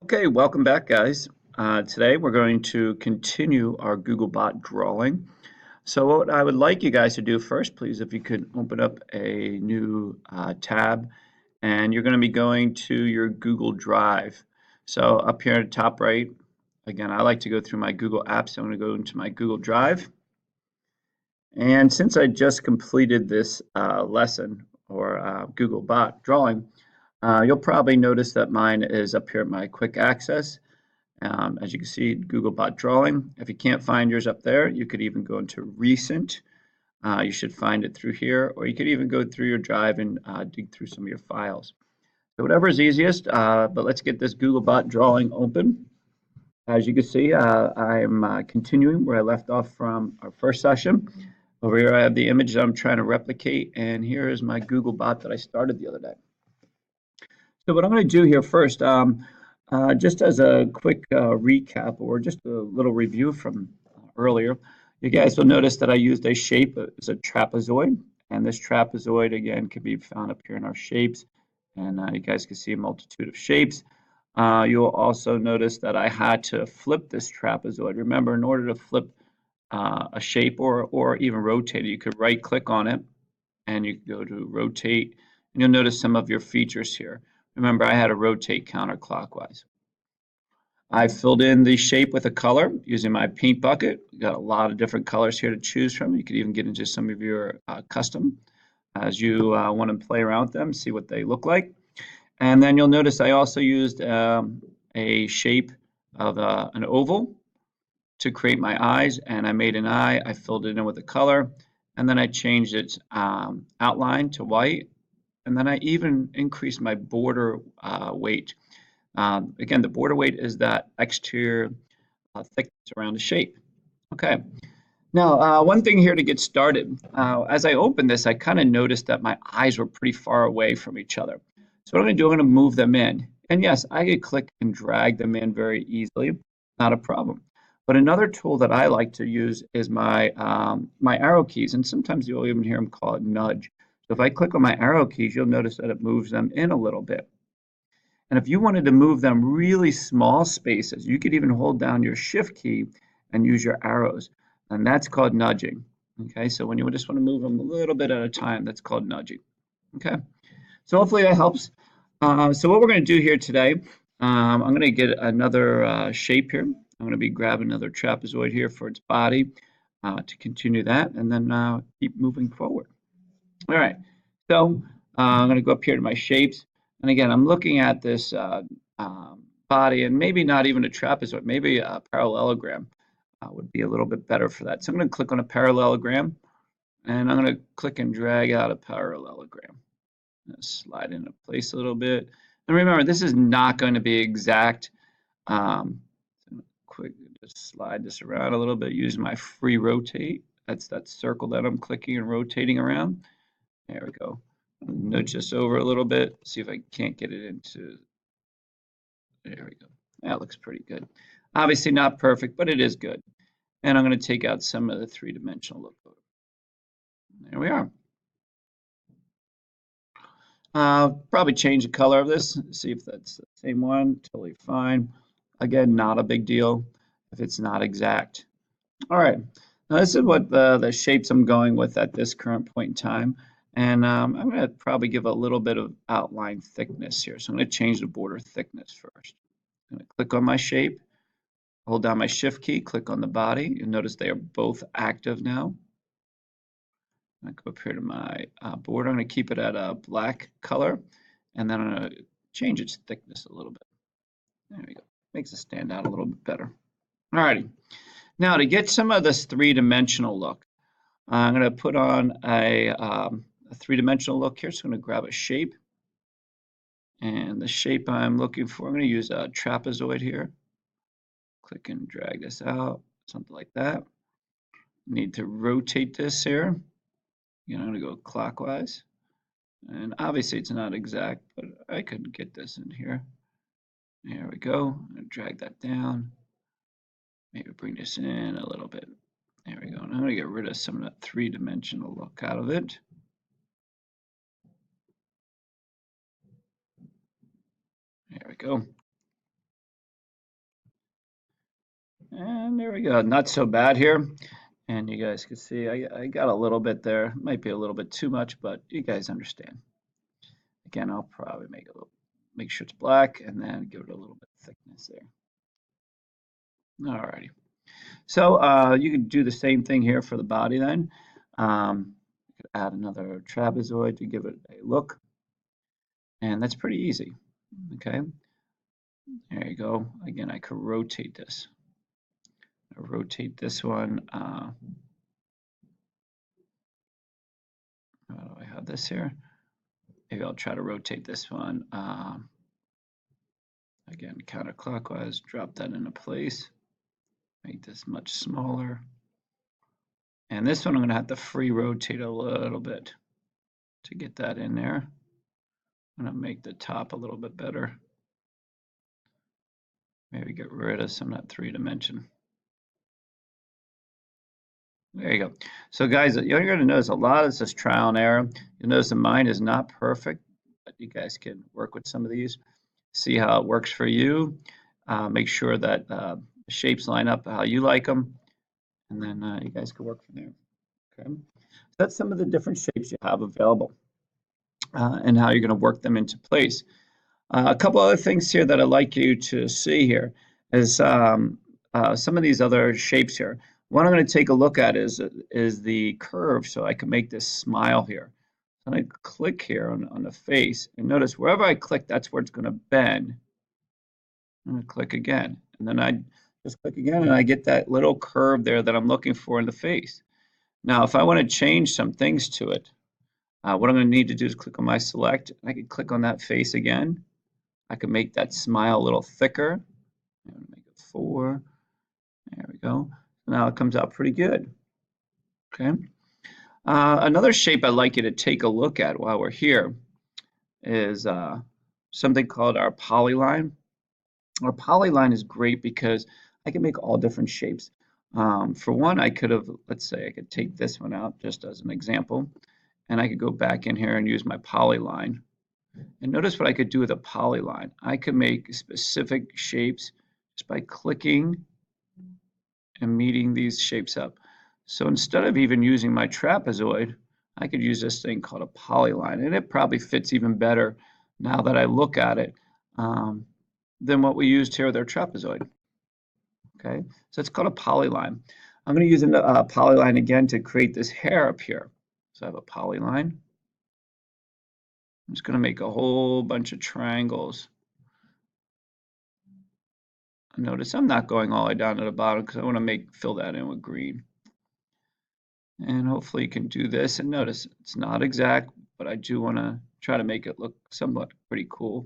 Okay, welcome back, guys. Today we're going to continue our Googlebot drawing. So what I would like you guys to do first, please, if you could open up a new tab, and you're going to be going to your Google Drive. So up here at the top right, again, I like to go through my Google Apps. So I'm going to go into my Google Drive. And since I just completed this lesson or Googlebot drawing, you'll probably notice that mine is up here at my quick access. As you can see, Googlebot drawing. If you can't find yours up there, you could even go into recent. You should find it through here, or you could even go through your drive and dig through some of your files. So whatever is easiest, but let's get this Googlebot drawing open. As you can see, I'm continuing where I left off from our first session. Over here I have the image that I'm trying to replicate, and here is my Googlebot that I started the other day. So what I'm going to do here first, just as a quick recap or just a little review from earlier, you guys will notice that I used a shape as a trapezoid, and this trapezoid again can be found up here in our shapes, and you guys can see a multitude of shapes. You'll also notice that I had to flip this trapezoid. Remember, in order to flip a shape or even rotate it, you could right click on it and you can go to rotate, and you'll notice some of your features here. Remember, I had to rotate counterclockwise. I filled in the shape with a color using my paint bucket. We got a lot of different colors here to choose from. You could even get into some of your custom as you want to play around with them, see what they look like. And then you'll notice I also used a shape of an oval to create my eyes, and I made an eye. I filled it in with a color, and then I changed its outline to white, and then I even increased my border weight. Again, the border weight is that exterior thickness around the shape. Okay. Now, one thing here to get started. As I opened this, I kind of noticed that my eyes were pretty far away from each other. So what I'm going to do, I'm going to move them in. And yes, I could click and drag them in very easily, not a problem. But another tool that I like to use is my arrow keys, and sometimes you'll even hear them call it nudge. So if I click on my arrow keys, you'll notice that it moves them in a little bit. And if you wanted to move them really small spaces, you could even hold down your shift key and use your arrows. And that's called nudging. Okay, so when you just want to move them a little bit at a time, that's called nudging. Okay, so hopefully that helps. So what we're going to do here today, I'm going to get another shape here. I'm going to be grabbing another trapezoid here for its body to continue that, and then keep moving forward. All right, so I'm going to go up here to my shapes. And again, I'm looking at this body, and maybe not even a trapezoid, maybe a parallelogram would be a little bit better for that. So I'm going to click on a parallelogram, and I'm going to click and drag out a parallelogram. Slide into place a little bit. And remember, this is not going to be exact. Quick, just slide this around a little bit using my free rotate. That's that circle that I'm clicking and rotating around. There we go. Nudge this over a little bit. See if I can't get it into. There we go. That looks pretty good. Obviously not perfect, but it is good. And I'm going to take out some of the three-dimensional look. There we are. Probably change the color of this. See if that's the same one. Totally fine. Again, not a big deal if it's not exact. All right. Now this is what the shapes I'm going with at this current point in time. And I'm going to probably give a little bit of outline thickness here. So I'm going to change the border thickness first. I'm going to click on my shape, hold down my shift key, click on the body. You'll notice they are both active now. I go up here to my border. I'm going to keep it at a black color, and then I'm going to change its thickness a little bit. There we go. Makes it stand out a little bit better. All righty. Now to get some of this three-dimensional look, I'm going to put on a three-dimensional look here. So I'm going to grab a shape, and the shape I'm looking for, I'm going to use a trapezoid here. Click and drag this out, something like that. Need to rotate this here. I'm going to go clockwise. And obviously it's not exact, but I could get this in here. There we go. I'm going to drag that down. Maybe bring this in a little bit. There we go. And I'm going to get rid of some of that three-dimensional look out of it. There we go. And there we go. Not so bad here. And you guys can see I got a little bit there. Might be a little bit too much, but you guys understand. Again, I'll probably make make sure it's black and then give it a little bit of thickness there. Alrighty. So you can do the same thing here for the body then. You could add another trapezoid to give it a look. And that's pretty easy. Okay. There you go. Again, I could rotate this. I'll rotate this one. How do I have this here? Maybe I'll try to rotate this one. Again, counterclockwise, drop that into place. Make this much smaller. And this one I'm going to have to free rotate a little bit to get that in there. I'm going to make the top a little bit better. Maybe get rid of some of that 3-dimension. There you go. So guys, you're going to notice a lot of this is trial and error. You'll notice that mine is not perfect, but you guys can work with some of these, see how it works for you. Make sure that the shapes line up how you like them, and then you guys can work from there. Okay, so that's some of the different shapes you have available and how you're going to work them into place. A couple other things here that I'd like you to see here is some of these other shapes here. What I'm going to take a look at is the curve, so I can make this smile here. So I click here on the face, and notice wherever I click, that's where it's going to bend. I'm going to click again, and then I just click again, and I get that little curve there that I'm looking for in the face. Now, if I want to change some things to it, what I'm going to need to do is click on my select. I can click on that face again. I can make that smile a little thicker. Make it 4. There we go. Now it comes out pretty good. Okay. Another shape I'd like you to take a look at while we're here is something called our polyline. Our polyline is great because I can make all different shapes. For one, I could have, let's say I could take this one out just as an example, and I could go back in here and use my polyline. And notice what I could do with a polyline. I could make specific shapes just by clicking and meeting these shapes up. So instead of even using my trapezoid, I could use this thing called a polyline, and it probably fits even better now that I look at it than what we used here with our trapezoid. Okay, so it's called a polyline. I'm going to use a polyline again to create this hair up here. So I have a polyline. I'm just going to make a whole bunch of triangles. Notice I'm not going all the way down to the bottom because I want to fill that in with green. And hopefully you can do this. And notice it's not exact, but I do want to try to make it look somewhat pretty cool.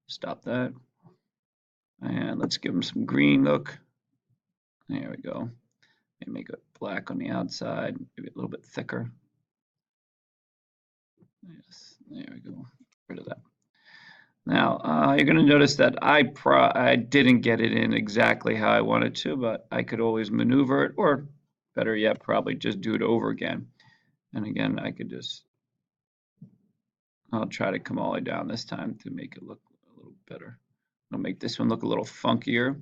Stop that. And let's give them some green look. There we go. And make it black on the outside, maybe a little bit thicker. Yes, there we go. Get rid of that. Now, you're going to notice that I didn't get it in exactly how I wanted to, but I could always maneuver it, or better yet, probably just do it over again. And again, I could I'll try to come all the way down this time to make it look a little better. I'll make this one look a little funkier.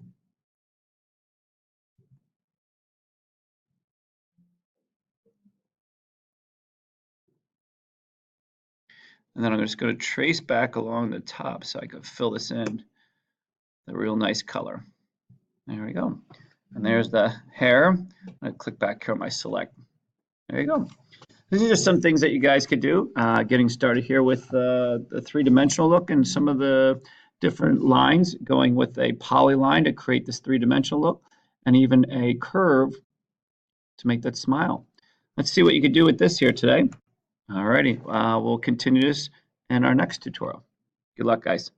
And then I'm just going to trace back along the top so I can fill this in the real nice color. There we go. And there's the hair. I click back here on my select. There you go. These are just some things that you guys could do. Getting started here with the 3-dimensional look and some of the different lines, going with a polyline to create this 3-dimensional look, and even a curve to make that smile. Let's see what you could do with this here today. Alrighty, we'll continue this in our next tutorial. Good luck, guys.